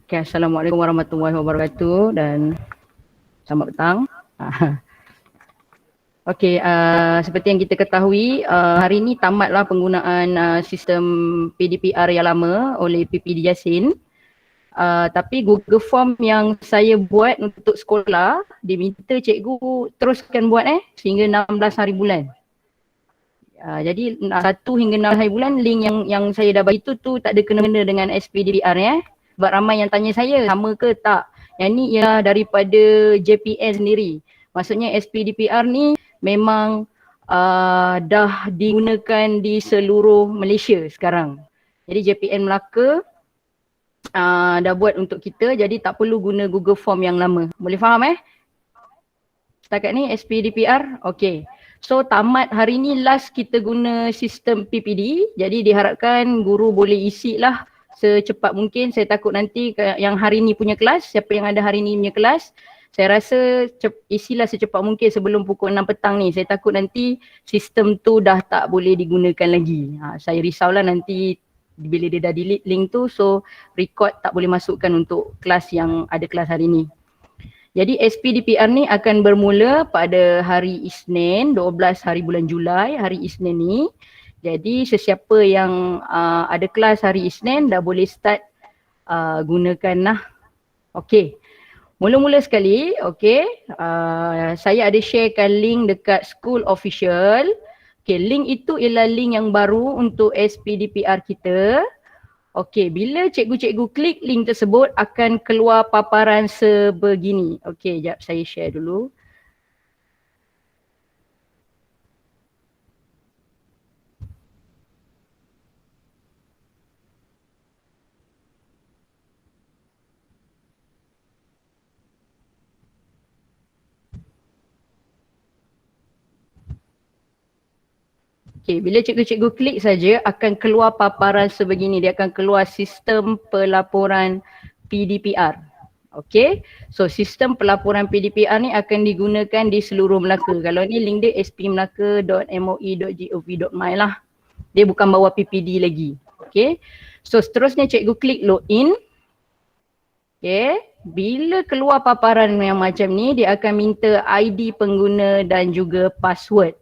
Okay, Assalamualaikum warahmatullahi wabarakatuh dan selamat petang. Okey, seperti yang kita ketahui, hari ini tamatlah penggunaan sistem PDPR yang lama oleh PPD Yasin. Tapi Google Form yang saya buat untuk sekolah, diminta cikgu teruskan buat sehingga 16 hari bulan. Jadi 1 hingga 16 hari bulan link yang saya dah bagi tu tak ada kena-kena dengan SPDPR Sebab ramai yang tanya saya sama ke tak. Yang ni ialah daripada JPN sendiri. Maksudnya SPDPR ni memang dah digunakan di seluruh Malaysia sekarang. Jadi JPN Melaka dah buat untuk kita, jadi tak perlu guna Google Form yang lama. Boleh faham setakat ni SPDPR? Okey. So tamat hari ni last kita guna sistem PPD. Jadi diharapkan guru boleh isi lah secepat mungkin. Saya takut nanti yang hari ni punya kelas, siapa yang ada hari ni punya kelas, saya rasa isilah secepat mungkin sebelum pukul 6 petang ni. Saya takut nanti sistem tu dah tak boleh digunakan lagi. Saya risaulah nanti bila dia dah delete link tu, so record tak boleh masukkan untuk kelas yang ada kelas hari ni. Jadi SPDPR ni akan bermula pada hari Isnin, 12 hari bulan Julai, hari Isnin ni. Jadi sesiapa yang ada kelas hari Isnin dah boleh start gunakan lah. Okey. Mula-mula sekali, okey, saya ada sharekan link dekat School Official. Okey, link itu ialah link yang baru untuk SPDPR kita. Okey, bila cikgu-cikgu klik link tersebut akan keluar paparan sebegini. Okey, jap saya share dulu. Okay, bila cikgu-cikgu klik saja akan keluar paparan sebegini. Dia akan keluar sistem pelaporan PDPR. Okay, so sistem pelaporan PDPR ni akan digunakan di seluruh Melaka. Kalau ni link dia spmelaka.moi.gov.my lah. Dia bukan bawa PPD lagi. Okay, so seterusnya cikgu klik login. Okay, bila keluar paparan yang macam ni, dia akan minta ID pengguna dan juga password.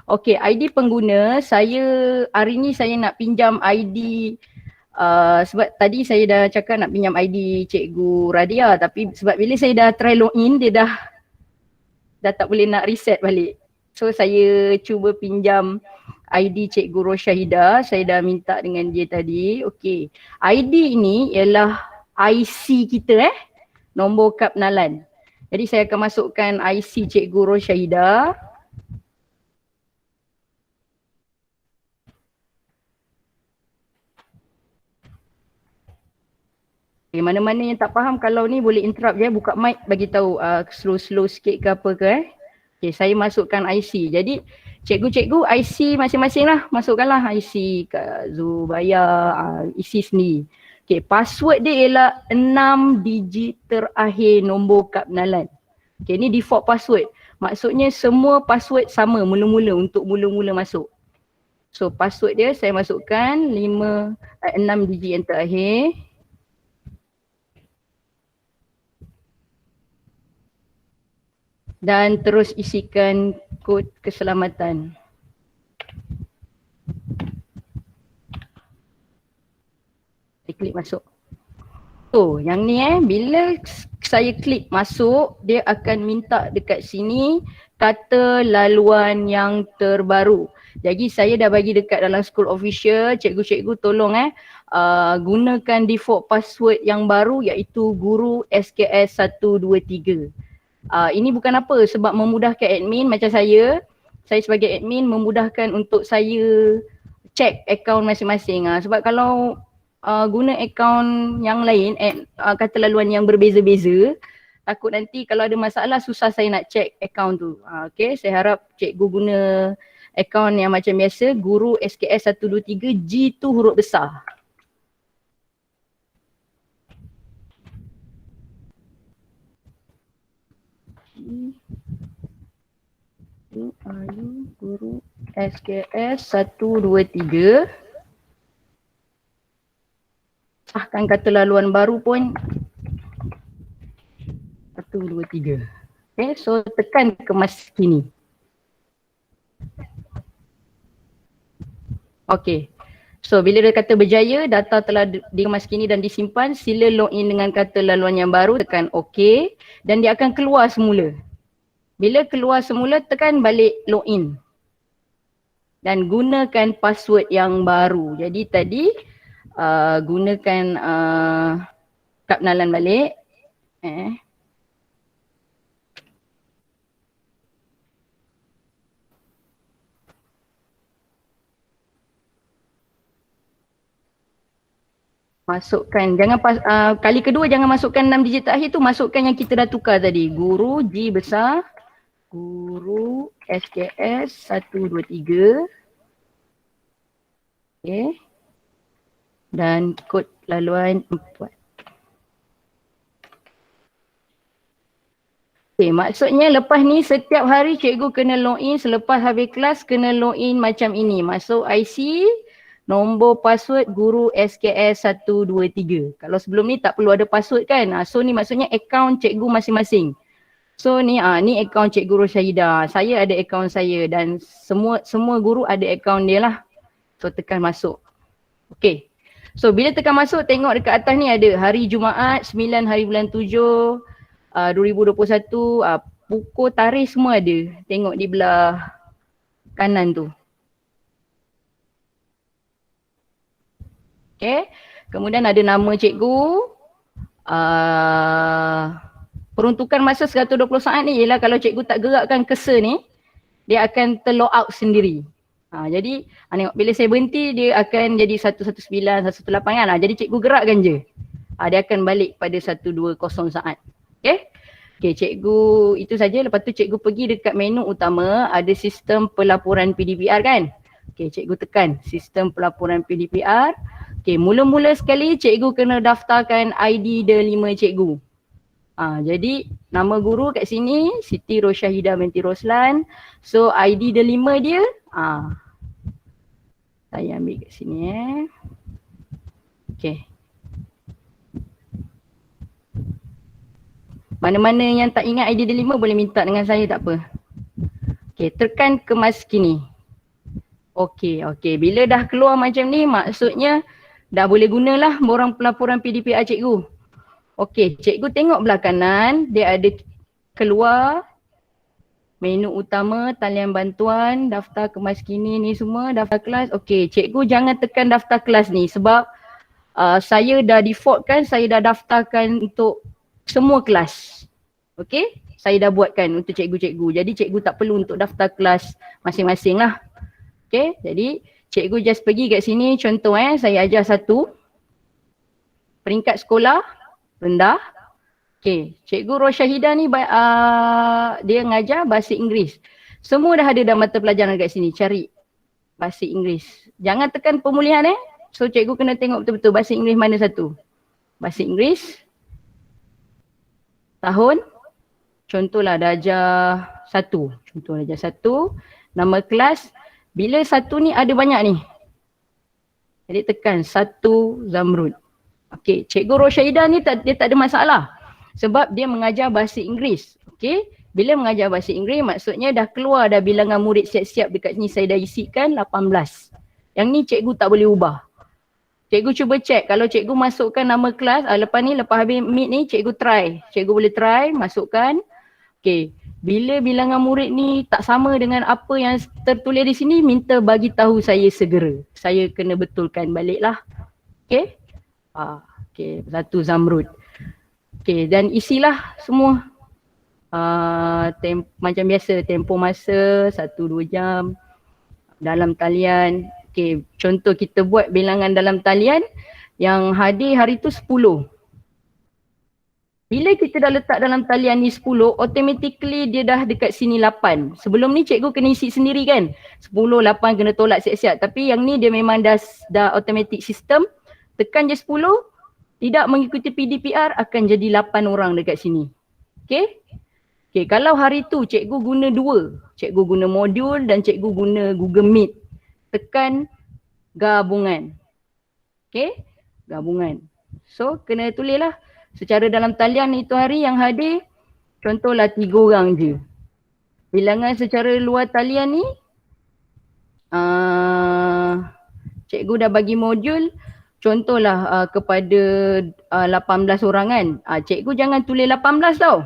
Okey, ID pengguna, hari ni saya nak pinjam ID sebab tadi saya dah cakap nak pinjam ID Cikgu Radia, tapi sebab bila saya dah try login, dia dah tak boleh nak reset balik. So saya cuba pinjam ID Cikgu Rosyahida, saya dah minta dengan dia tadi. Okey, ID ini ialah IC kita nombor kad pengenalan. Jadi saya akan masukkan IC Cikgu Rosyahida. Mana-mana yang tak faham kalau ni boleh interrupt je, buka mic bagi tahu slow-slow sikit ke apa ke Okay, saya masukkan IC. Jadi cikgu-cikgu IC masing-masing lah, masukkanlah IC Kak Zubaya, isi sendiri. Okay, password dia ialah 6 digit terakhir nombor kad pengenalan. Okay, ni default password. Maksudnya semua password sama mula-mula untuk mula-mula masuk. So password dia saya masukkan 6 digit yang terakhir. Dan terus isikan kod keselamatan. Saya klik masuk. So yang ni bila saya klik masuk, dia akan minta dekat sini kata laluan yang terbaru. Jadi saya dah bagi dekat dalam School Official, cikgu-cikgu tolong gunakan default password yang baru iaitu guru SKS 123. Ini bukan apa, sebab memudahkan admin macam saya sebagai admin memudahkan untuk saya check akaun masing-masing. Sebab kalau guna akaun yang lain, kata laluan yang berbeza-beza, takut nanti kalau ada masalah susah saya nak check akaun tu. Okay, saya harap cikgu guna akaun yang macam biasa, guru SKS 123, G tu huruf besar. Guru SKS 123. Sahkan kata laluan baru pun 1, 2, 3. Okay, so tekan kemas kini. Okay. So bila dia kata berjaya, data telah dikemas kini dan disimpan, sila login dengan kata laluan yang baru, tekan OK dan dia akan keluar semula. Bila keluar semula, tekan balik login. Dan gunakan password yang baru. Jadi tadi gunakan kad pengenalan balik. Masukkan, jangan kali kedua jangan masukkan 6 digit terakhir tu, masukkan yang kita dah tukar tadi. Guru G besar, guru SKS 1, 2, 3. Okay. Dan kod laluan 4. Okay, maksudnya lepas ni setiap hari cikgu kena login, selepas habis kelas kena login macam ini. Masuk IC, nombor password guru SKS 1, 2, 3. Kalau sebelum ni tak perlu ada password kan. So ni maksudnya akaun cikgu masing-masing. So ni ni akaun cikgu Rosyahidah. Saya ada akaun saya dan semua guru ada akaun dia lah. So tekan masuk. Okay. So bila tekan masuk, tengok dekat atas ni ada hari Jumaat 9 hari bulan 7 2021, pukul tarikh semua ada. Tengok di belah kanan tu. Okay. Kemudian ada nama cikgu. Peruntukan masa 120 saat ni ialah kalau cikgu tak gerakkan cursor ni, dia akan terlog out sendiri. Jadi tengok bila saya berhenti dia akan jadi 119, 118 kan. Jadi cikgu gerakkan je. Dia akan balik pada 120 saat. Okay. Okay, cikgu itu saja. Lepas tu cikgu pergi dekat menu utama, ada sistem pelaporan PDPR kan. Okay, cikgu tekan sistem pelaporan PDPR. Okay, mula-mula sekali cikgu kena daftarkan ID D5 cikgu. Jadi nama guru kat sini Siti Rosyahidah binti Roslan. So ID D5 dia saya ambil kat sini Okay. Mana-mana yang tak ingat ID D5 boleh minta dengan saya, tak apa. Okay, tekan kemas kini. Okay. Bila dah keluar macam ni, maksudnya dah boleh gunalah borang pelaporan PDPR cikgu. Okay, cikgu tengok belah kanan, dia ada keluar menu utama, talian bantuan, daftar kemas kini ni semua, daftar kelas. Okay, cikgu jangan tekan daftar kelas ni sebab saya dah defaultkan, saya dah daftarkan untuk semua kelas. Okay, saya dah buatkan untuk cikgu-cikgu. Jadi cikgu tak perlu untuk daftar kelas masing-masing lah. Okay, jadi cikgu just pergi kat sini, contoh saya ajar 1. Peringkat sekolah rendah. Okay, cikgu Rosyahidah ni dia ngajar bahasa Inggeris. Semua dah ada dalam mata pelajaran kat sini, cari bahasa Inggeris. Jangan tekan pemulihan So cikgu kena tengok betul-betul bahasa Inggeris mana satu. Bahasa Inggeris tahun, contohlah darjah 1. Contoh darjah 1, nama kelas. Bila 1 ni ada banyak ni. Jadi tekan 1 Zamrud. Okay, cikgu Rosyahidah ni dia tak ada masalah. Sebab dia mengajar bahasa Inggeris. Okay, bila mengajar bahasa Inggeris maksudnya dah keluar dah bilangan murid siap-siap dekat sini saya dah isikan 18. Yang ni cikgu tak boleh ubah. Cikgu cuba check kalau cikgu masukkan nama kelas, lepas habis meet ni cikgu try. Cikgu boleh try masukkan. Okay, bila bilangan murid ni tak sama dengan apa yang tertulis di sini, minta bagi tahu saya segera. Saya kena betulkan baliklah. Okay. Okay, 1 Zamrud. Okay, dan isilah semua macam biasa, tempoh masa 1-2 jam dalam talian. Okay, contoh kita buat bilangan dalam talian yang hadir hari tu 10. Bila kita dah letak dalam talian ni 10, automatically dia dah dekat sini 8. Sebelum ni cikgu kena isi sendiri kan. 10, 8 kena tolak siap-siap. Tapi yang ni dia memang dah automatic system. Tekan je 10. Tidak mengikuti PDPR akan jadi 8 orang dekat sini. Okay. Okay, kalau hari tu cikgu guna 2. Cikgu guna modul dan cikgu guna Google Meet. Tekan gabungan. Okay. Gabungan. So kena tulis lah. Secara dalam talian itu hari yang hadir contohlah 3 orang je. Bilangan secara luar talian ni cikgu dah bagi modul contohlah kepada 18 orang kan. Cikgu jangan tulis 18 tau.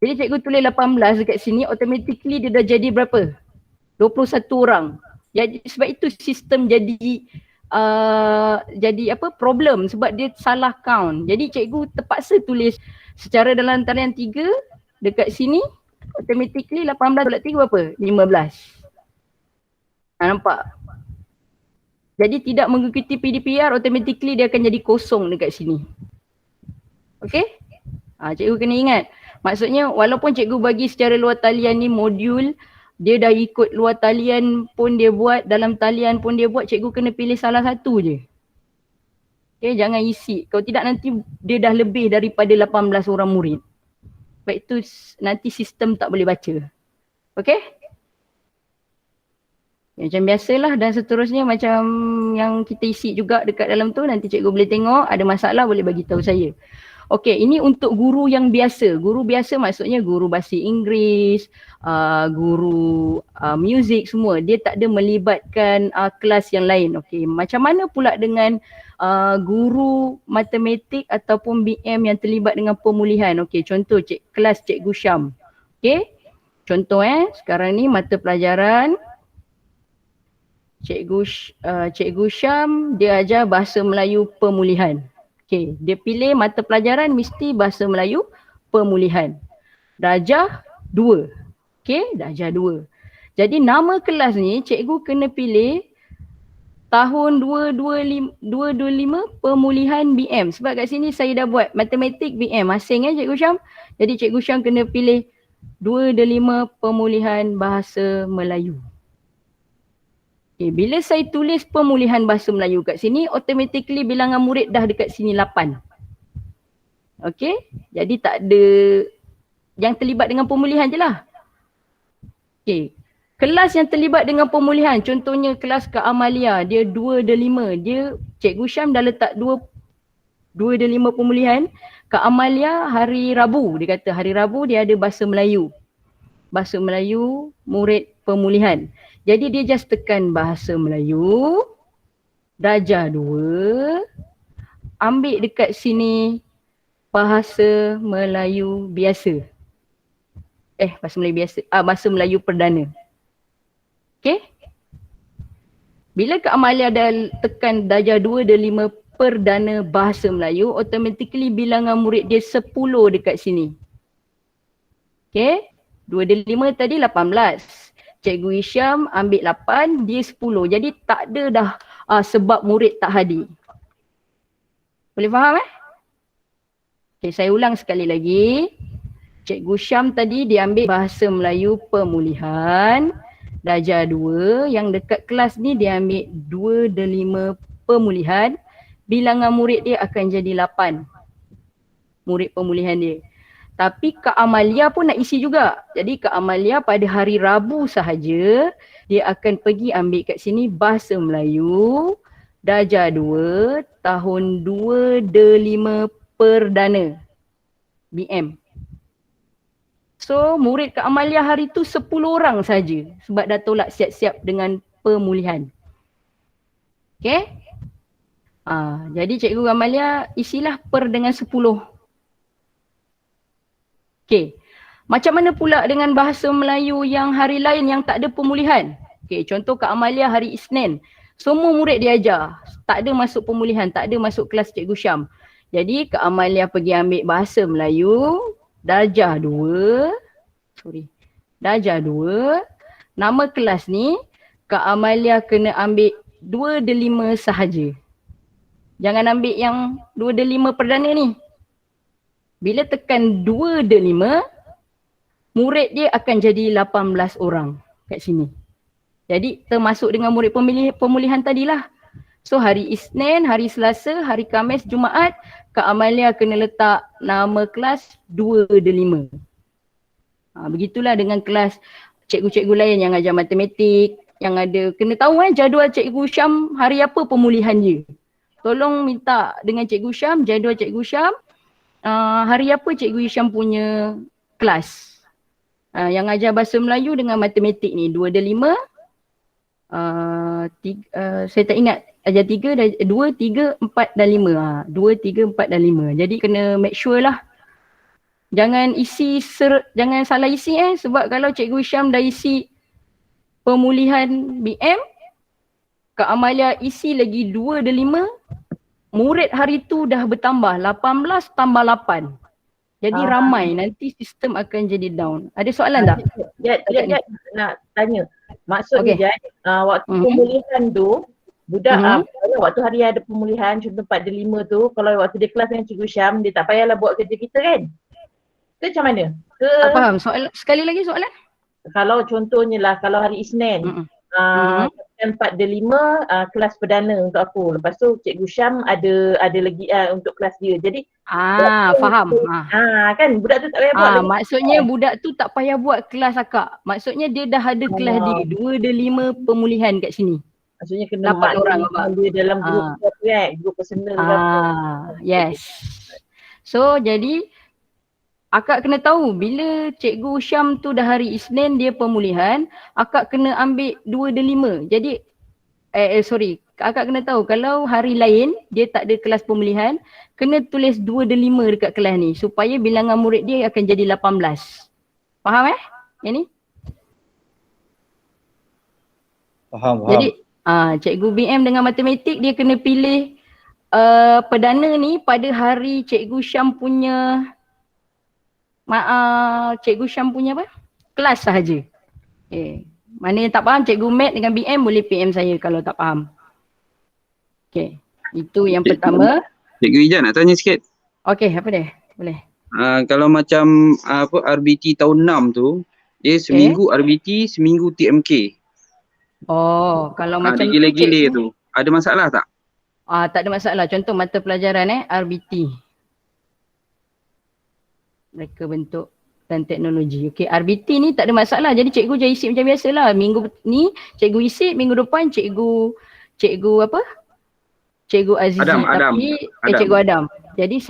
Jadi cikgu tulis 18 dekat sini, automatically dia dah jadi berapa? 21 orang. Jadi sebab itu sistem jadi problem sebab dia salah count. Jadi cikgu terpaksa tulis secara dalam talian 3 dekat sini, automatically 18 tolak 3 berapa? 15. Nampak? Jadi tidak mengikuti PDPR, automatically dia akan jadi kosong dekat sini. Okey? Cikgu kena ingat. Maksudnya walaupun cikgu bagi secara luar talian ni modul, dia dah ikut luar talian pun dia buat, dalam talian pun dia buat, cikgu kena pilih salah satu je. Okay, jangan isi. Kalau tidak nanti dia dah lebih daripada 18 orang murid. Sebab itu nanti sistem tak boleh baca. Okay? Macam biasalah dan seterusnya macam yang kita isi juga dekat dalam tu, nanti cikgu boleh tengok, ada masalah boleh bagi tahu saya. Okey, ini untuk guru yang biasa. Guru biasa maksudnya guru bahasa Inggeris, guru muzik semua. Dia tak ada melibatkan kelas yang lain. Okey, macam mana pula dengan guru matematik ataupun BM yang terlibat dengan pemulihan? Okey, contoh kelas Cikgu Syam. Okey, contoh sekarang ni mata pelajaran Cikgu Syam dia ajar bahasa Melayu pemulihan. Okay, dia pilih mata pelajaran mesti bahasa Melayu pemulihan. Darjah 2. Okay, darjah 2. Jadi nama kelas ni cikgu kena pilih tahun 225 pemulihan BM. Sebab kat sini saya dah buat matematik BM. Masing Cikgu Syam. Jadi Cikgu Syam kena pilih 225 pemulihan bahasa Melayu. Okay, bila saya tulis pemulihan bahasa Melayu kat sini, automatically bilangan murid dah dekat sini 8. Okay, jadi tak ada yang terlibat dengan pemulihan je lah. Okay, kelas yang terlibat dengan pemulihan, contohnya kelas Kak Amalia, dia 2/5. Dia, Cikgu Syam dah letak 2/5 pemulihan. Kak Amalia hari Rabu, dia kata hari Rabu dia ada bahasa Melayu. Bahasa Melayu murid pemulihan. Jadi dia just tekan bahasa Melayu, darjah 2, ambil dekat sini bahasa Melayu biasa. Bahasa Melayu biasa, bahasa Melayu perdana. Okay? Bila Kak Amalia dah tekan darjah 2/5 perdana bahasa Melayu, automatically bilangan murid dia 10 dekat sini. Okay? 2/5 tadi 18. Cikgu Isyam ambil 8, dia 10. Jadi tak ada dah sebab murid tak hadir. Boleh faham Okay, saya ulang sekali lagi. Cikgu Syam tadi dia ambil bahasa Melayu pemulihan, darjah 2. Yang dekat kelas ni dia ambil 2/5 pemulihan. Bilangan murid dia akan jadi 8. Murid pemulihan dia. Tapi Kak Amalia pun nak isi juga. Jadi Kak Amalia pada hari Rabu sahaja, dia akan pergi ambil kat sini bahasa Melayu, darjah 2, tahun 2/5 perdana. BM. So murid Kak Amalia hari tu 10 orang saja sebab dah tolak siap-siap dengan pemulihan. Okay? Jadi Cikgu Amalia isilah per dengan 10. Okay, macam mana pula dengan bahasa Melayu yang hari lain yang tak ada pemulihan? Okay, contoh Kak Amalia hari Isnin. Semua murid diajar, tak ada masuk pemulihan, tak ada masuk kelas Cikgu Syam. Jadi Kak Amalia pergi ambil bahasa Melayu, darjah 2. Darjah 2. Nama kelas ni, Kak Amalia kena ambil 2/5 sahaja. Jangan ambil yang 2/5 perdana ni. Bila tekan 2/5, murid dia akan jadi 18 orang kat sini. Jadi termasuk dengan murid pemulihan tadilah. So hari Isnin, hari Selasa, hari Khamis, Jumaat, Kak Amalia kena letak nama kelas 2/5. Begitulah dengan kelas cikgu-cikgu lain yang ajar matematik, yang ada kena tahu jadual Cikgu Syam hari apa pemulihan dia. Tolong minta dengan Cikgu Syam, jadual Cikgu Syam, hari apa Cikgu Isyam punya kelas. Yang ajar bahasa Melayu dengan matematik ni 2 dan 5. Saya tak ingat ajar 3, 2, 3, 4 dan 5. 2, 3, 4 dan 5. Jadi kena make sure lah. Jangan jangan salah isi sebab kalau Cikgu Isyam dah isi pemulihan BM, Kak Amalia isi lagi 2 dan 5, murid hari tu dah bertambah 18 tambah 8. Jadi ramai, nanti sistem akan jadi down. Ada soalan tak? Jad, nak tanya. Maksudnya Jad, waktu pemulihan tu, budak waktu hari ada pemulihan contoh 4 dan 5 tu, kalau waktu dia kelas dengan Cikgu Syam, dia tak payahlah buat kerja kita kan? Ke macam mana? Tak faham. Sekali lagi soalan? Kalau contohnya lah, kalau hari Isnin, 4 dan 5 kelas perdana untuk aku. Lepas tu Cikgu Syam ada lagi untuk kelas dia. Jadi faham. Kan budak tu tak payah buat. Maksudnya budak tu tak payah buat kelas akak. Maksudnya dia dah ada kelas dia. 2 dan 5 pemulihan kat sini. Maksudnya kena 8 orang dia dalam grup grup personal. Yes. So jadi akak kena tahu bila Cikgu Syam tu dah hari Isnin dia pemulihan, akak kena ambil 2 dan 5. Jadi akak kena tahu kalau hari lain dia tak ada kelas pemulihan, kena tulis 2 dan 5 dekat kelas ni supaya bilangan murid dia akan jadi 18. Faham yang ni? Faham. Jadi Cikgu BM dengan matematik dia kena pilih perdana ni pada hari Cikgu Syam punya Cikgu Syam punya apa? Kelas sahaja. Mana yang tak faham Cikgu Mat dengan BM boleh PM saya kalau tak faham. Itu yang pertama. Cikgu Ijaz nak tanya sikit. Apa dia? Boleh. Kalau macam RBT tahun 6 tu, dia seminggu RBT, seminggu TMK. Kalau macam tu gila-gila tu. Ada masalah tak? Tak ada masalah. Contoh mata pelajaran RBT. Mereka bentuk dan teknologi. RBT ni tak ada masalah. Jadi cikgu je isi macam biasalah. Minggu ni cikgu isi, minggu depan cikgu apa? Cikgu Azizah Cikgu Adam. Jadi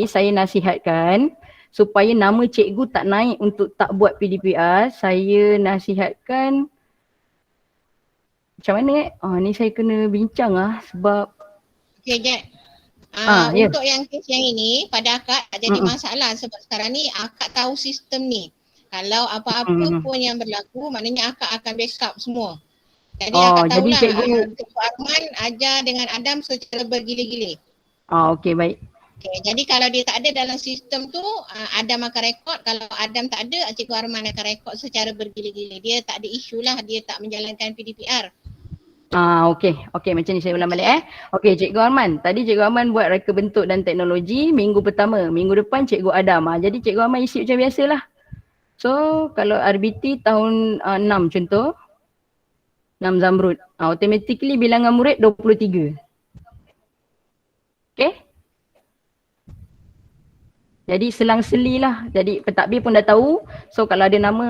saya nasihatkan supaya nama cikgu tak naik untuk tak buat PDPR. Saya nasihatkan macam mana ni saya kena bincang sebab Jad. Untuk yang kes yang ini pada akak tak jadi masalah sebab sekarang ni akak tahu sistem ni. Kalau apa-apa pun yang berlaku maknanya akak akan backup semua. Jadi akak tahulah Cikgu Arman ajar dengan Adam secara bergila-gila. Okey, baik. Jadi kalau dia tak ada dalam sistem tu, Adam akan rekod. Kalau Adam tak ada, Cikgu Arman akan rekod secara bergila-gila. Dia tak ada isu lah, dia tak menjalankan PDPR. Okey, macam ni saya ulang balik Okey, Cikgu Arman. Tadi Cikgu Arman buat reka bentuk dan teknologi minggu pertama. Minggu depan Cikgu Adam. Jadi Cikgu Arman isi macam biasalah. So, kalau RBT tahun 6 contoh. 6 Zamrud. Automatically bilangan murid 23. Okey? Jadi selang-seli lah. Jadi pentadbir pun dah tahu. So kalau ada nama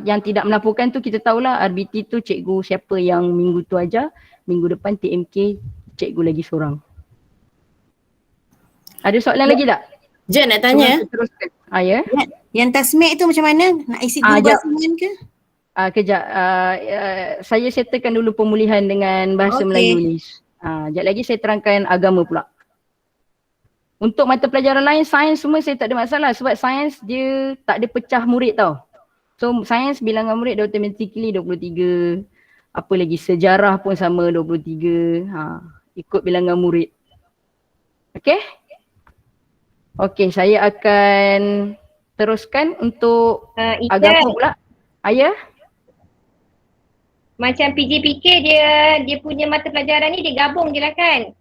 yang tidak melaporkan tu kita tahulah RBT tu cikgu siapa yang minggu tu ajar. Minggu depan TMK cikgu lagi seorang. Ada soalan lagi tak? Jad nak tanya. Teruskan. Ya. Yang tasmik tu macam mana? Nak isi guru bahasa ke? Kejap. Saya settlekan dulu pemulihan dengan bahasa Melayu ni. Sekejap lagi saya terangkan agama pula. Untuk mata pelajaran lain, sains semua saya tak ada masalah sebab sains dia tak ada pecah murid tau. So sains bilangan murid automatically 23. Apa lagi sejarah pun sama 23. Ikut bilangan murid. Okey, saya akan teruskan untuk agama pula. Ayah? Macam PJPK dia punya mata pelajaran ni dia gabung je lah kan?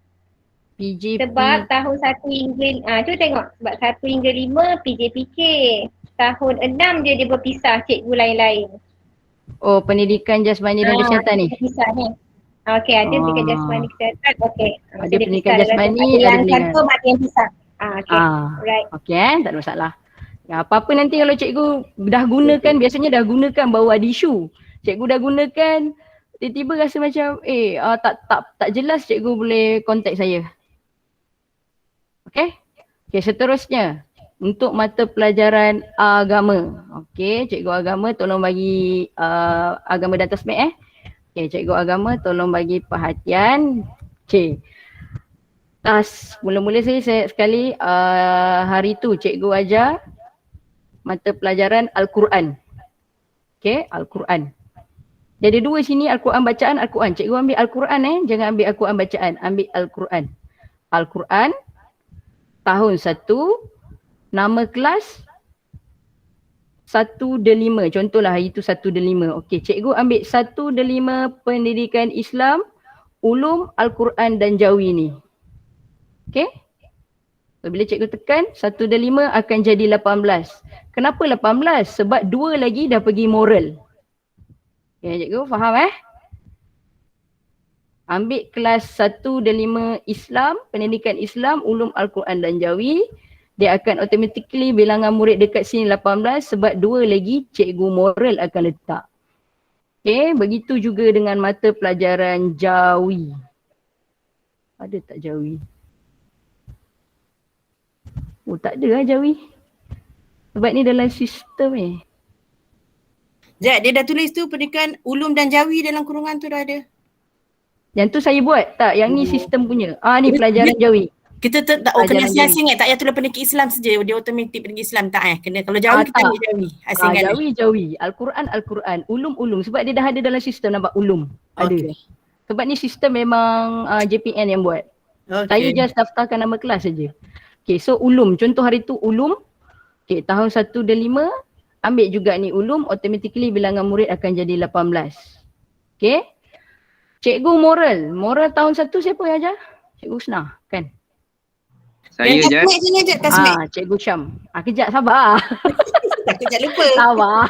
Sebab tahun 1 hingga, cuba tengok. Sebab 1 hingga 5 PJPK. Tahun 6 dia berpisah cikgu lain-lain. Pendidikan jasmani dan kesihatan ni? Berpisah ni. Okey, ada pendidikan jasmani kesihatan. Okey. Ada pendidikan jasmani, ada yang satu ada yang pisah. Right. Okey, tak ada masalah. Apa-apa nanti kalau cikgu dah gunakan, biasanya dah gunakan baru ada isu. Cikgu dah gunakan, tiba-tiba rasa macam tak jelas, cikgu boleh contact saya. Okey, seterusnya untuk mata pelajaran agama. Okey, cikgu agama tolong bagi agama dan tasmik Okey, cikgu agama tolong bagi perhatian. Okey. Mula-mula saya sekali hari tu cikgu ajar mata pelajaran Al-Quran. Okey, Al-Quran. Dia ada dua sini, Al-Quran bacaan, Al-Quran. Cikgu ambil Al-Quran jangan ambil Al-Quran bacaan, ambil Al-Quran. Al-Quran tahun 1, nama kelas 1/5. Contohlah hari itu 1/5. Okey, cikgu ambil 1/5 pendidikan Islam, ulum Al-Quran dan Jawi ni. Okey? So, bila cikgu tekan 1/5 akan jadi 18. Kenapa 18? Sebab 2 lagi dah pergi moral. Okay, cikgu faham Ambil kelas 1/5 Islam, pendidikan Islam, ulum Al-Quran dan Jawi. Dia akan automatically bilangan murid dekat sini 18 sebab 2 lagi cikgu moral akan letak. Okay, begitu juga dengan mata pelajaran Jawi. Ada tak Jawi? Oh, tak ada Jawi. Sebab ni dalam sistem Jad, dia dah tulis tu pendidikan ulum dan Jawi dalam kurungan tu dah ada. Yang tu saya buat. Tak, yang ni sistem punya. Ni pelajaran Jawi. Kita kena Pelajaran asing-asing tak payah tulis pendidikan Islam saja. Dia automatik pendidikan Islam tak Kena kalau Jawi kita tak. ambil Jawi. Asingkan. Jawi. Al-Quran. Ulum. Sebab dia dah ada dalam sistem, nampak ulum. Ada. Okay. Sebab ni sistem memang JPN yang buat. Okay. Saya just daftarkan nama kelas saja. Okay, so ulum. Contoh hari tu ulum. Okay, tahun 1/5. Ambil juga ni ulum. Automatically bilangan murid akan jadi 18. Okay. Cikgu moral. Moral tahun 1 siapa yang ajar? Cikgu Husnah kan? Saya je. Tasmik sini je, Tasmik. Cikgu Syam. Kejap sabar. Kejap lupa. Sabar.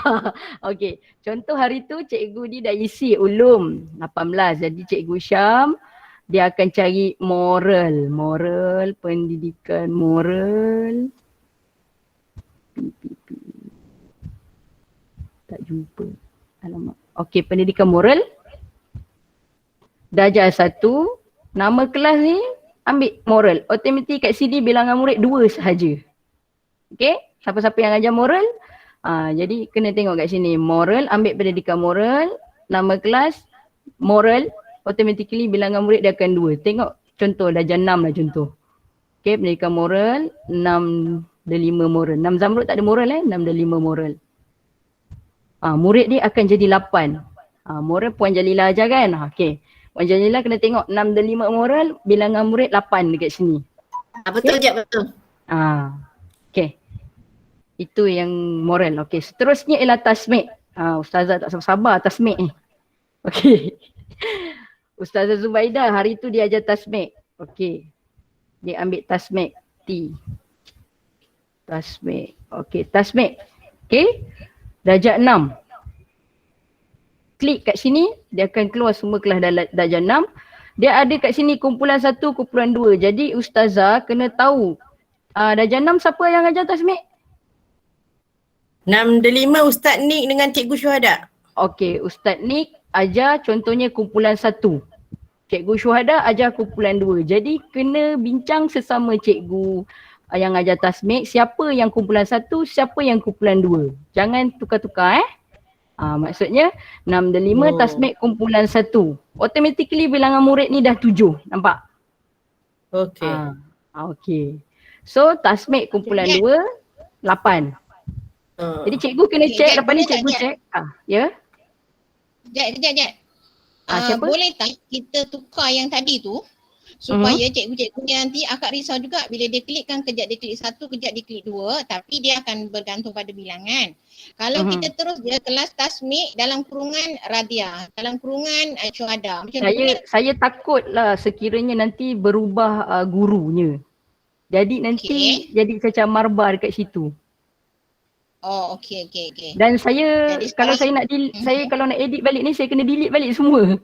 Okey. Contoh hari tu cikgu ni dah isi ulum 18. Jadi cikgu Syam dia akan cari moral. Moral, pendidikan moral. Tak jumpa. Alamak. Okey, pendidikan moral. Darjah 1. Nama kelas ni ambil moral. Automatik kat sini bilangan murid 2 sahaja. Okey? Siapa-siapa yang ajar moral. Jadi kena tengok kat sini. Moral, ambil pendidikan moral. Nama kelas, moral. Automatically bilangan murid dia akan 2. Tengok contoh darjah 6 lah contoh. Okey, pendidikan moral, 6/5 moral. 6 Zamrud tak ada moral 6/5 moral. Murid dia akan jadi 8. Moral Puan Jalila ajar kan? Okey. Puan Jalila kena tengok 6/5 moral, bilangan murid 8 dekat sini. Betul je, betul. Okey. Itu yang moral. Okey, seterusnya ialah tasmik. Ustazah tak sabar tasmik ni. Okey. Ustazah Zubaidah hari tu dia ajar tasmik. Okey. Dia ambil tasmik T. Tasmik. Okey, tasmik. Okey. Darjah 6. Klik kat sini, dia akan keluar semua kelas darjah 6. Dia ada kat sini kumpulan 1, kumpulan 2. Jadi ustazah kena tahu darjah 6 siapa yang ajar tasmik? 6/5 Ustaz Nik dengan Cikgu Syuhada. Okey, Ustaz Nik ajar contohnya kumpulan 1. Cikgu Syuhada ajar kumpulan 2. Jadi kena bincang sesama cikgu yang ajar tasmik, siapa yang kumpulan 1, siapa yang kumpulan 2. Jangan tukar-tukar maksudnya 6/5 tasmik kumpulan 1. Automatically bilangan murid ni dah 7. Nampak? Okey. Okey. So tasmik kumpulan 2, 8. Jadi cikgu kena check lepas ni cikgu check. Ya? Jap. Siapa? Boleh tak kita tukar yang tadi tu supaya cikgu-cikgu ni nanti akak risau juga bila dia klikkan kejap dia klik 1, kejap dia klik 2 tapi dia akan bergantung pada bilangan. Kalau kita terus dia kelas tasmik dalam kurungan Radia, dalam kurungan Syuhada. Saya takutlah sekiranya nanti berubah gurunya. Jadi nanti jadi macam marbar dekat situ. Oh, okey. Dan saya jadi kalau saya nak saya kalau nak edit balik ni saya kena delete balik semua.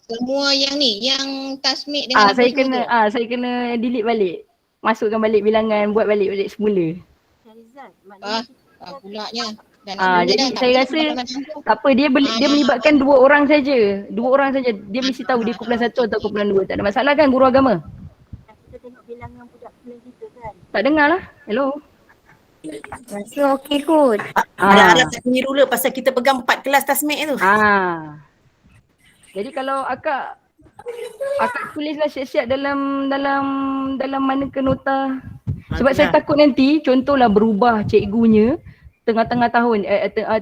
Semua yang ni, yang tasmik dengan saya kena delete balik. Masukkan balik bilangan, buat balik semula. Pulaknya. Jadi saya rasa tak apa, dia melibatkan 2 orang saja. 2 orang saja. Dia mesti tahu dia kumpulan 1 atau kumpulan 2. Tak ada masalah kan guru agama? Kita tengok bilangan budak kumpulan kita Tak dengar lah. Hello. Rasa okey kot. Harap-harap tak keliru lah pasal kita pegang 4 kelas tasmik tu. Jadi kalau akak tulislah siap-siap dalam mana ke nota. Sebab saya takut nanti contohlah berubah cikgunya tengah-tengah tahun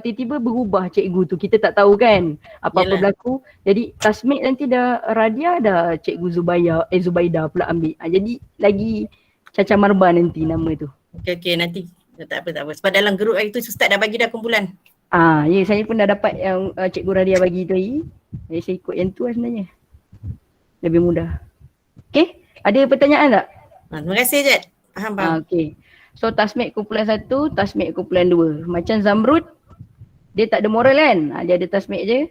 tiba-tiba berubah cikgu tu, kita tak tahu kan apa-apa berlaku. Jadi tasmik nanti dah Radia, dah cikgu Zubaida pula ambil. Jadi lagi Caca Marba nanti nama tu. Okey nanti tak apa. Sebab dalam grup hari tu Ustaz dah bagi dah kumpulan. Ya, saya pun dah dapat yang Cikgu Radia bagi tu hari. Jadi saya ikut yang tu lah sebenarnya. Lebih mudah. Okay, ada pertanyaan tak? Terima kasih Jad. Faham. Okay. So tasmik kumpulan 1, tasmik kumpulan 2. Macam Zamrud, dia tak ada moral kan? Dia ada tasmik je.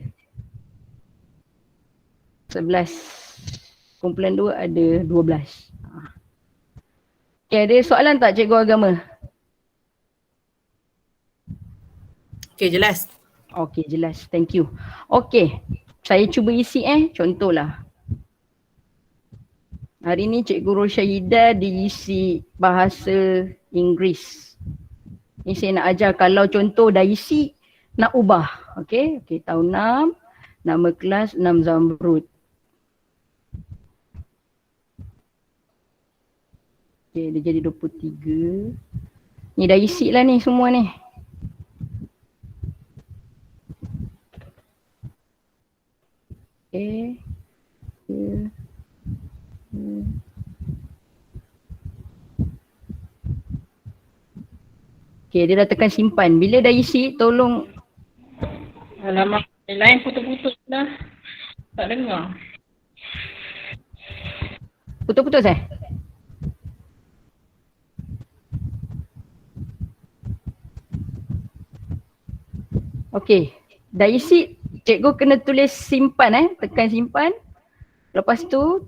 11. Kumpulan 2 ada 12. Okay, ada soalan tak cikgu agama? Okay, jelas. Okay, jelas. Thank you. Okay, saya cuba isi contohlah. Hari ni Cikgu Rosyahidah diisi bahasa Inggeris. Ni saya nak ajar kalau contoh dah isi, nak ubah. Okay, tahun 6, nama kelas 6 Zamrud. Okay, dia jadi 23. Ni dah isi lah ni semua ni. Okay. Okay, dia dah tekan simpan. Bila dah isi, tolong. Alamak, lain putus-putus dah. Tak dengar. Putus-putus Okay, dah isi. Cikgu kena tulis simpan tekan simpan. Lepas tu,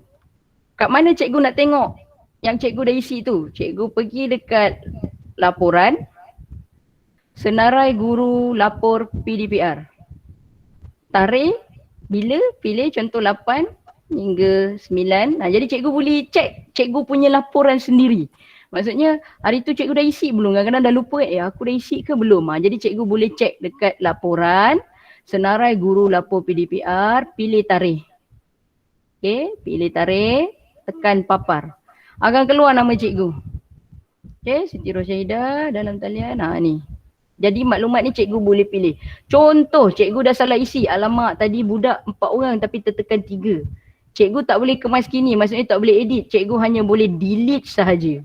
kat mana cikgu nak tengok yang cikgu dah isi tu? Cikgu pergi dekat laporan, senarai guru lapor PDPR. Tarikh, bila, pilih contoh 8 hingga 9. Jadi cikgu boleh cek cikgu punya laporan sendiri. Maksudnya hari tu cikgu dah isi belum? Kadang-kadang dah lupa aku dah isi ke belum? Jadi cikgu boleh cek dekat laporan, senarai guru lapor PDPR, pilih tarikh. Okay, pilih tarikh, tekan papar. Akan keluar nama cikgu. Okay, Siti Rosyahidah dalam talian. Ni. Jadi maklumat ni cikgu boleh pilih. Contoh, cikgu dah salah isi. Alamak, tadi budak 4 orang tapi tertekan 3. Cikgu tak boleh kemas kini, maksudnya tak boleh edit. Cikgu hanya boleh delete sahaja.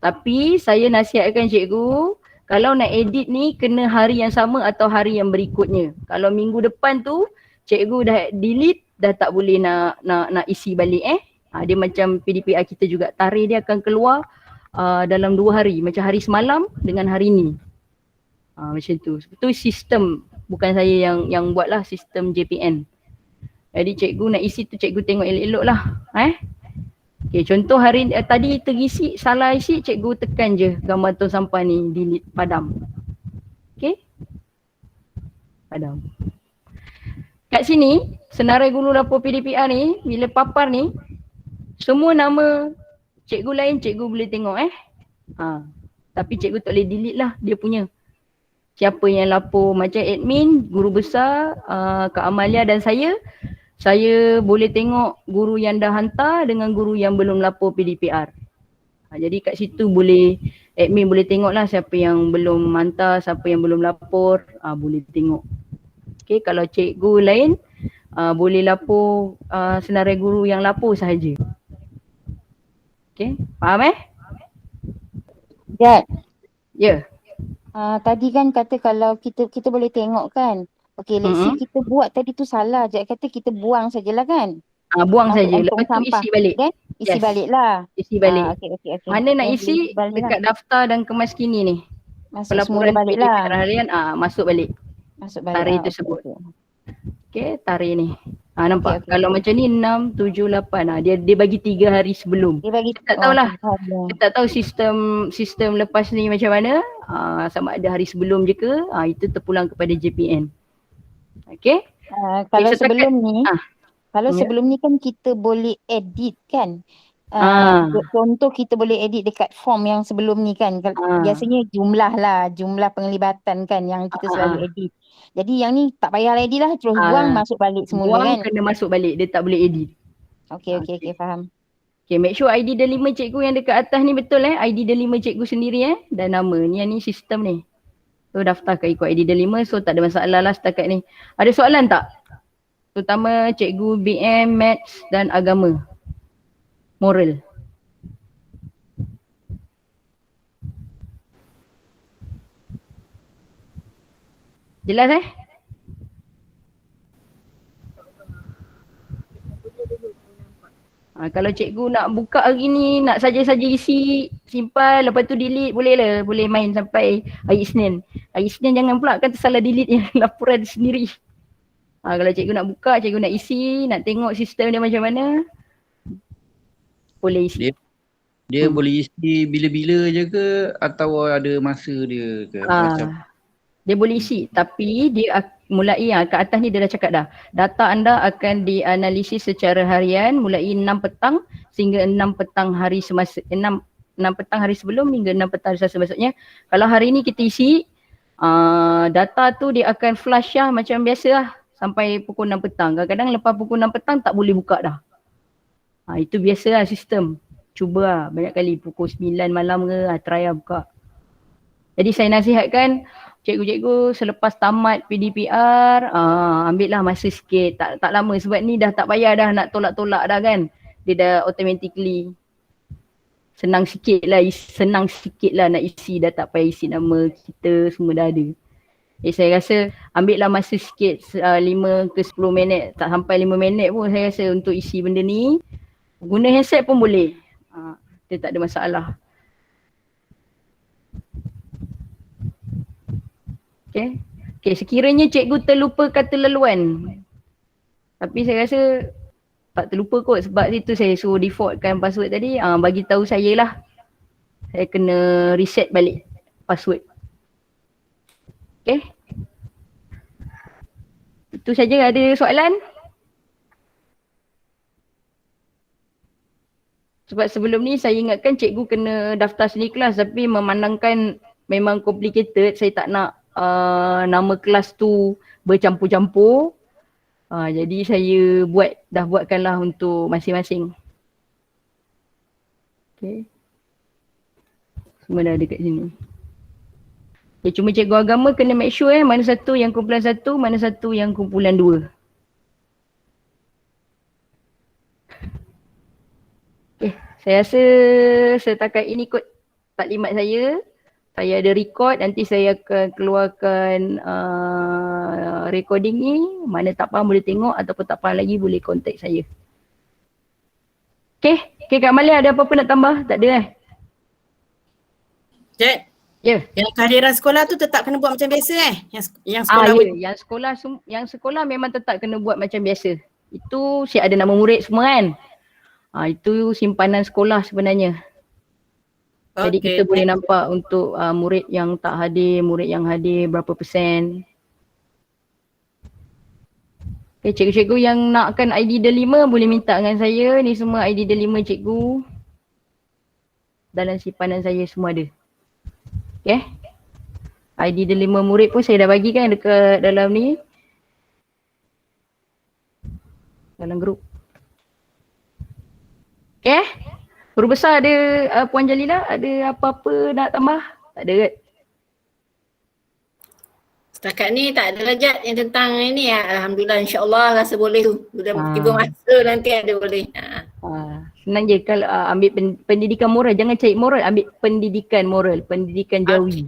Tapi saya nasihatkan cikgu, kalau nak edit ni kena hari yang sama atau hari yang berikutnya. Kalau minggu depan tu cikgu dah delete, dah tak boleh nak isi balik Dia macam PDPR kita juga, tarikh dia akan keluar dalam 2 hari, macam hari semalam dengan hari ni. Macam tu. Itu sistem, bukan saya yang buatlah, sistem JPN. Jadi cikgu nak isi tu cikgu tengok elok-elok lah. Okay, contoh hari tadi terisi, salah isi, cikgu tekan je gambar tong sampah ni, delete, padam. Okay, padam. Kat sini, senarai guru lapor PDPR ni, bila papar ni, semua nama cikgu lain cikgu boleh tengok Tapi cikgu tak boleh delete lah dia punya. Siapa yang lapor, macam admin, guru besar, Kak Amalia dan saya boleh tengok guru yang dah hantar dengan guru yang belum lapor PDPR. Jadi kat situ boleh, admin boleh tengok lah siapa yang belum hantar, siapa yang belum lapor, boleh tengok. Okay, kalau cikgu lain boleh lapor senarai guru yang lapor sahaja. Okay, faham Jad. Ya. Tadi kan kata kalau kita boleh tengok kan. Okay, let's say kita buat tadi tu salah. Jad kata kita buang sajalah kan. Buang saja. Lepas tu isi balik. Kan? Isi balik lah. Isi balik. Okay. Mana nak isi dekat daftar dan kemas kini ni. Masuk semula balik lah. Harian, masuk balik. Masuk balik. Tarikh tersebut. Okay, tarikh ni. Nampak? Okay. Kalau macam ni 6, 7, 8. Dia bagi 3 hari sebelum. Dia bagi, kita tak tahulah. Kita tak tahu sistem lepas ni macam mana. Sama ada hari sebelum je ke. Itu terpulang kepada JPN. Okay. Kalau sebelum ni, sebelum ni kan kita boleh edit kan. Contoh kita boleh edit dekat form yang sebelum ni kan. Biasanya jumlah penglibatan kan yang kita selalu edit. Jadi yang ni tak payah edit lah, terus buang masuk balik semula kan. Buang kena masuk balik, dia tak boleh edit. Okey, faham. Okay, make sure ID delima cikgu yang dekat atas ni betul ID delima cikgu sendiri dan nama. Yang ni sistem ni. So daftarkan ikut ID delima, so tak ada masalah lah setakat ni. Ada soalan tak? Terutama cikgu BM, Maths dan Agama. Moral. Jelas kalau cikgu nak buka hari ni, nak saja-saja isi, simpan, lepas tu delete, boleh lah. Boleh main sampai hari Isnin. Hari Isnin jangan pula kan tersalah delete yang laporan sendiri. Kalau cikgu nak buka, cikgu nak isi, nak tengok sistem dia macam mana, boleh isi. Dia boleh isi bila-bila je ke atau ada masa dia ke? Dia boleh isi, tapi dia mulai kat atas ni dia dah cakap dah. Data anda akan dianalisis secara harian mulai 6 petang sehingga 6 petang hari semasa 6 petang hari sebelum hingga 6 petang hari semasa. Maksudnya kalau hari ni kita isi data tu dia akan flash macam biasa sampai pukul 6 petang. Kadang-kadang lepas pukul 6 petang tak boleh buka dah. Itu biasa sistem. Cuba banyak kali pukul 9 malam ke try buka. Jadi saya nasihatkan cikgu-cikgu selepas tamat PDPR ambil lah masa sikit, tak lama sebab ni dah tak payah dah nak tolak-tolak dah kan. Dia dah automatically senang sikit lah nak isi, dah tak payah isi nama kita, semua dah ada. Saya rasa ambil lah masa sikit 5 ke 10 minit, tak sampai 5 minit pun saya rasa untuk isi benda ni. Guna handset pun boleh, dia tak ada masalah. Okay, sekiranya cikgu terlupa kata laluan, tapi saya rasa tak terlupa kot sebab itu saya suruh defaultkan password tadi, bagi tahu saya lah. Saya kena reset balik password. Okay. Itu saja, ada soalan? Sebab sebelum ni saya ingatkan cikgu kena daftar sendiri kelas tapi memandangkan memang complicated, saya tak nak nama kelas tu bercampur-campur. Jadi saya buatkanlah untuk masing-masing. Okay. Semua dah ada kat sini. Okay, cuma cikgu agama kena make sure mana satu yang kumpulan 1, mana satu yang kumpulan 2. Okay, saya rasa setakat ini kot taklimat saya. Saya ada record, nanti saya akan keluarkan recording ni. Mana tak faham boleh tengok ataupun tak faham lagi boleh contact saya. Okay, Kak Malia ada apa-apa nak tambah? Tak ada Cik, yang kehadiran sekolah tu tetap kena buat macam biasa Yang sekolah yang sekolah memang tetap kena buat macam biasa. Itu siap ada nama murid semua kan. Itu simpanan sekolah sebenarnya. Jadi kita boleh nampak untuk murid yang tak hadir, murid yang hadir berapa persen. Okay, cikgu-cikgu yang nakkan ID delima boleh minta dengan saya. Ni semua ID delima cikgu. Dalam simpanan saya semua ada. Okay. ID delima murid pun saya dah bagi kan dekat dalam ni. Dalam grup. Okay. Guru besar ada Puan Jalila, ada apa-apa nak tambah? Tak ada kan? setakat ni tak ada lajat yang tentang ini Alhamdulillah, insyaAllah rasa boleh tu. Sudah tiba masa nanti ada boleh. Senang je kalau ambil pendidikan moral, jangan cari moral, ambil pendidikan moral, pendidikan jawi.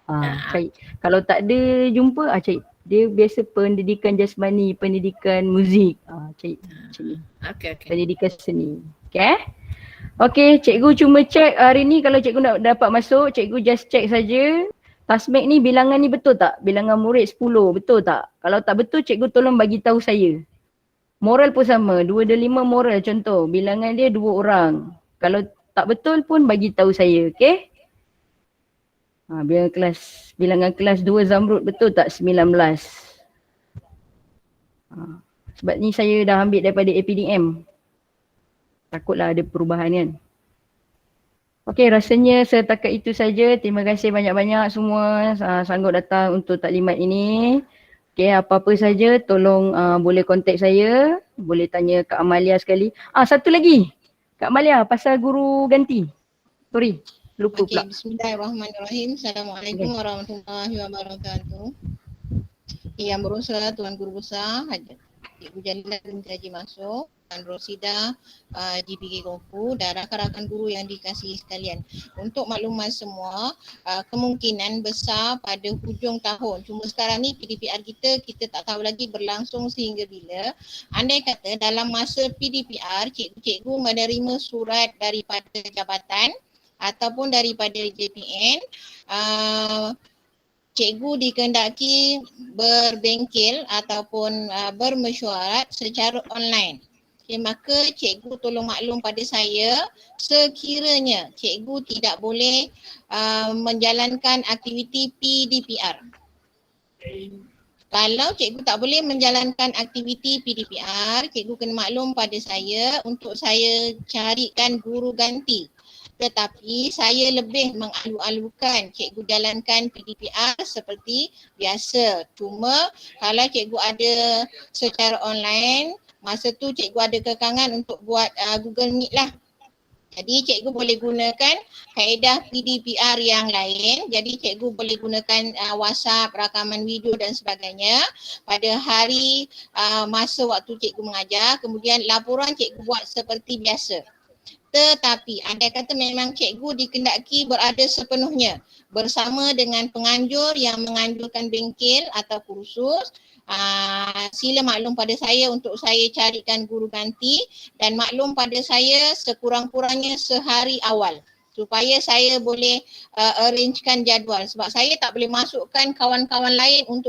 Cari. Kalau tak ada jumpa, cari. Dia biasa pendidikan jasmani, pendidikan muzik. Cari. Okay. Pendidikan seni. Okay. Okay, cikgu cuma check hari ni kalau cikgu nak dapat masuk, cikgu just check saja. Tasmek ni bilangan ni betul tak? Bilangan murid 10, betul tak? Kalau tak betul, cikgu tolong bagi tahu saya. Moral pun sama, 2 dan 5 moral contoh. Bilangan dia 2 orang. Kalau tak betul pun bagi tahu saya, okay? Bilangan kelas 2 Zamrud betul tak 19? Sebab ni saya dah ambil daripada APDM. Takutlah ada perubahan kan. Okey, rasanya setakat itu saja. Terima kasih banyak-banyak semua sanggup datang untuk taklimat ini. Okey, apa-apa saja tolong boleh kontak saya. Boleh tanya Kak Amalia sekali. Satu lagi. Kak Amalia, pasal guru ganti. Sorry, lupa pula. Okey, bismillahirrahmanirrahim. Assalamualaikum warahmatullahi wabarakatuh. Yang berusaha Tuan Guru Besar, Cikgu Jalila binti Haji Masuk, Tuan Rosida, GPK Kofu dan rakan-rakan guru yang dikasihi sekalian. Untuk makluman semua, kemungkinan besar pada hujung tahun. Cuma sekarang ni PDPR kita tak tahu lagi berlangsung sehingga bila. Andai kata dalam masa PDPR, cikgu-cikgu menerima surat daripada jabatan ataupun daripada JPN, cikgu dikehendaki berbengkel ataupun bermesyuarat secara online. Okay, maka cikgu tolong maklum pada saya sekiranya cikgu tidak boleh menjalankan aktiviti PDPR. Kalau cikgu tak boleh menjalankan aktiviti PDPR, cikgu kena maklum pada saya untuk saya carikan guru ganti. Tetapi saya lebih mengalu-alukan cikgu jalankan PDPR seperti biasa. Cuma kalau cikgu ada secara online, masa tu cikgu ada kekangan untuk buat Google Meet lah. Jadi cikgu boleh gunakan kaedah PDPR yang lain. Jadi cikgu boleh gunakan WhatsApp, rakaman video dan sebagainya pada hari masa waktu cikgu mengajar. Kemudian laporan cikgu buat seperti biasa. Tetapi andai kata memang cikgu dikehendaki berada sepenuhnya bersama dengan penganjur yang menganjurkan bengkel atau kursus, sila maklum pada saya untuk saya carikan guru ganti dan maklum pada saya sekurang-kurangnya sehari awal supaya saya boleh arrangekan jadual sebab saya tak boleh masukkan kawan-kawan lain untuk